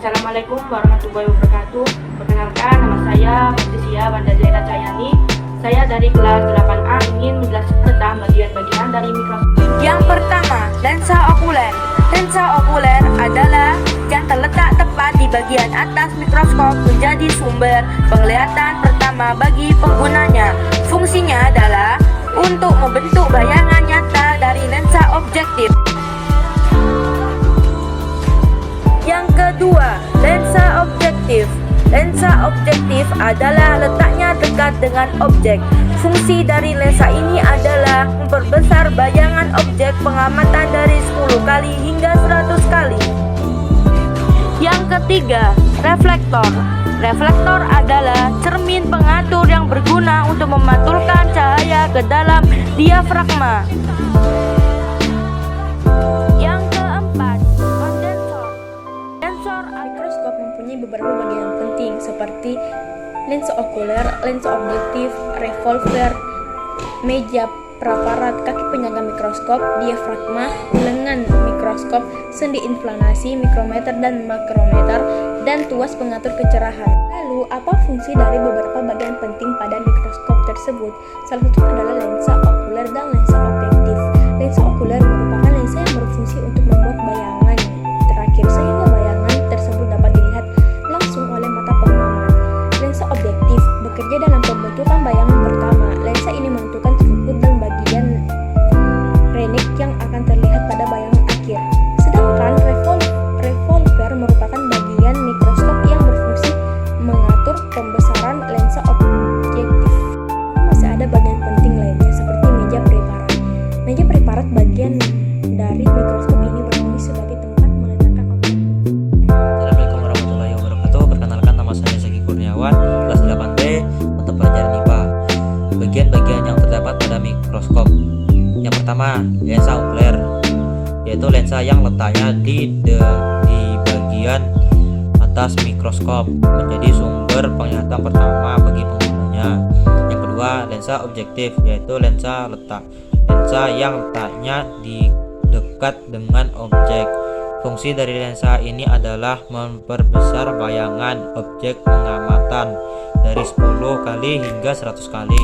Assalamualaikum warahmatullahi wabarakatuh. Perkenalkan, nama saya Patricia Wanda Zaina Cayani. Saya dari kelas 8A ingin menjelaskan tentang bagian-bagian dari mikroskop. Yang pertama, lensa okuler. Lensa okuler adalah yang terletak tepat di bagian atas mikroskop, menjadi sumber penglihatan pertama bagi penggunanya. Fungsinya adalah untuk membentuk bayangan nyata dari lensa objektif. Yang kedua, lensa objektif. Lensa objektif adalah letaknya dekat dengan objek. Fungsi dari lensa ini adalah memperbesar bayangan objek pengamatan dari 10 kali hingga 100 kali. Yang ketiga, reflektor. Reflektor adalah cermin pengatur yang berguna untuk memantulkan cahaya ke dalam diafragma. Yang keempat, kondensor. Mikroskop mempunyai beberapa bagian penting seperti lensa okuler, lensa objektif, revolver, meja praparat, kaki penyangga mikroskop, diafragma, lengan mikroskop, sendi inflasi, mikrometer dan makrometer, dan tuas pengatur kecerahan. Lalu, apa fungsi dari beberapa bagian penting pada mikroskop tersebut? Salah satunya adalah lensa okuler dan lensa objektif. Lensa okuler merupakan lensa yang berfungsi untuk membuat bayangan terakhir sehingga bayangan tersebut dapat dilihat langsung oleh mata pengamat. Lensa objektif bekerja dalam pembentukan bayangan pertama. Lensa ini menentukan struktur dan bagian renik yang akan terlihat pada bayangan akhir. Sedangkan revolver merupakan bagian mikroskop yang berfungsi mengatur pembesaran lensa objektif. Masih ada bagian penting lainnya seperti meja preparat. Meja preparat bagian dari mikroskop ini berfungsi sebagai tempat meletakkan objek. Assalamualaikum warahmatullahi wabarakatuh. Perkenalkan, nama saya Zaki Kurniawan, kelas 8B, mata pelajaran IPA. Bagian-bagian yang terdapat pada mikroskop. Yang pertama, lensa okuler, yaitu lensa yang letaknya di bagian atas mikroskop, menjadi sumber penglihatan pertama bagi penggunanya. Yang kedua, lensa objektif, yaitu lensa yang letaknya di dekat dengan objek. Fungsi dari lensa ini adalah memperbesar bayangan objek pengamatan dari 10 kali hingga 100 kali.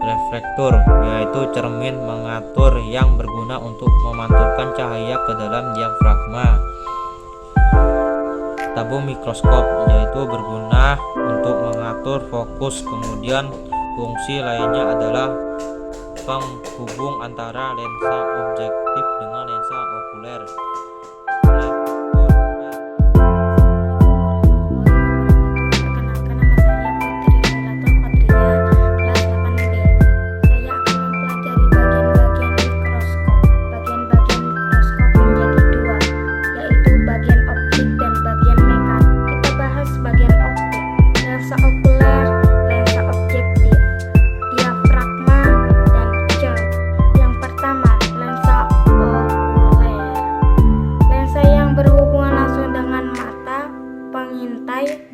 Reflektor, yaitu cermin mengatur yang berguna untuk memantulkan cahaya ke dalam diafragma. Tabung mikroskop, yaitu berguna untuk mengatur fokus. Kemudian fungsi lainnya adalah penghubung antara lensa objektif dengan lensa okuler.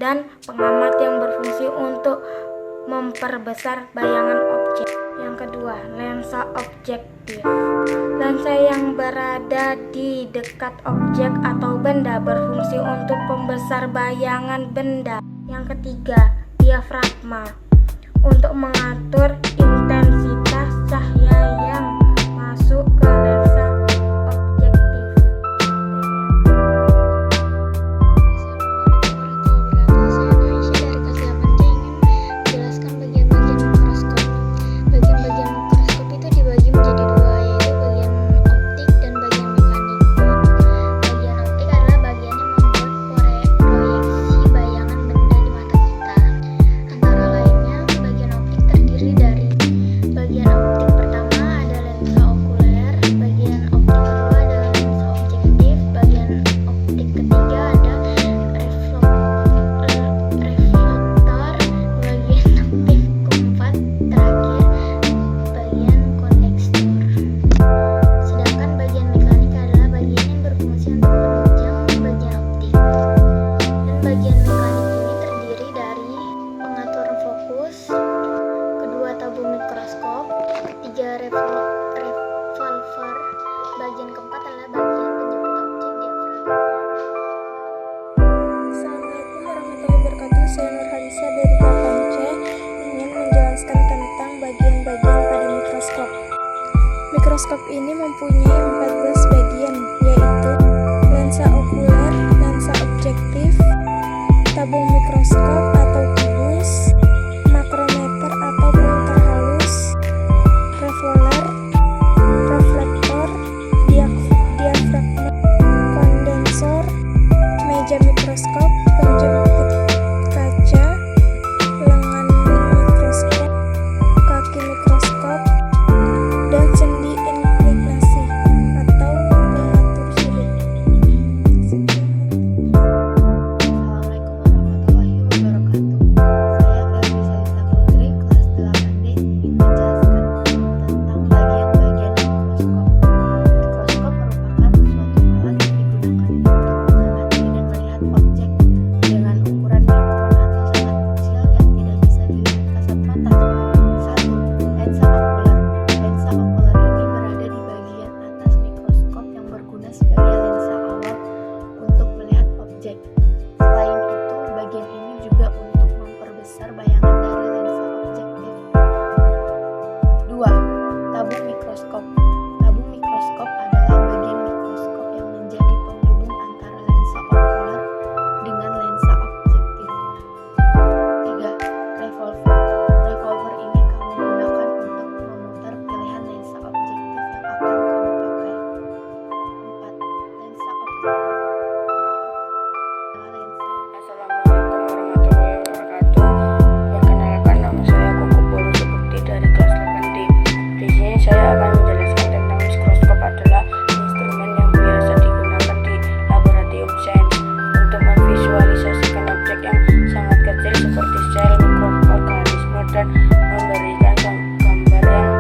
Dan pengamat yang berfungsi untuk memperbesar bayangan objek. Yang kedua, lensa objektif. Lensa yang berada di dekat objek atau benda berfungsi untuk pembesar bayangan benda. Yang ketiga, diafragma, untuk mengatur intensitas cahaya yang masuk ke lensa objektif. Dari saya Nurhadisa dari 8C ingin menjelaskan tentang bagian-bagian pada mikroskop. Mikroskop ini mempunyai 14 bagian, yaitu lensa okuler, lensa objektif, tabung mikroskop atau kubus, makrometer atau filter halus, revolver, reflektor, diafragma, kondensor, meja mikroskop, penjepit kaca, lengan mikroskop, kaki mikroskop, dan sendi inklinasi atau pengatur sudut. Assalamualaikum warahmatullahi wabarakatuh. Saya Febri Salisa Putri, kelas 8D, ingin menjelaskan tentang bagian-bagian mikroskop. Mikroskop merupakan suatu alat yang digunakan untuk mengamati dan melihat objek dengan ukuran mikron atau sangat kecil yang tidak bisa dilihat kasat mata. 1. Lensa okuler. Lensa okuler ini berada di bagian atas mikroskop yang berguna sebagai lensa awal untuk melihat objek. Selain itu, bagian ini juga untuk memperbesar bayangan dari lensa objektif. 2. Tabung mikroskop. Tabung mikroskop adalah bagian mikroskop yang menjadi penghubung antara lensa okuler dengan lensa objektif. 3. Revolver. Revolver ini kamu gunakan untuk memutar pilihan lensa objektif yang akan kamu pakai. 4. Lensa objektif. Assalamualaikum warahmatullahi wabarakatuh. Perkenalkan, nama saya Koko Polo Subukti dari kelas 8D. Di sini saya akan menjelaskan tentang mikroskop adalah instrumen yang biasa digunakan di laboratorium sains untuk memvisualisasikan objek yang sangat kecil seperti sel, mikroorganisme, dan memberikan gambar yang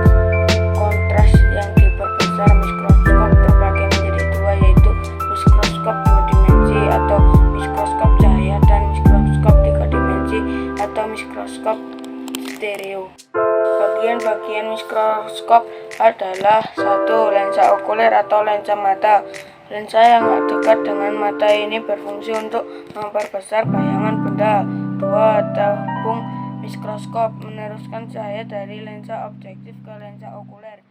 kontras. Yang diperbesar mikroskop terbagi menjadi dua, yaitu mikroskop 2 dimensi atau mikroskop cahaya dan mikroskop 3 dimensi atau mikroskop stereo. Bagian-bagian mikroskop adalah 1. Lensa okuler atau lensa mata. Lensa yang dekat dengan mata ini berfungsi untuk memperbesar bayangan benda. 2. Tabung mikroskop meneruskan cahaya dari lensa objektif ke lensa okuler.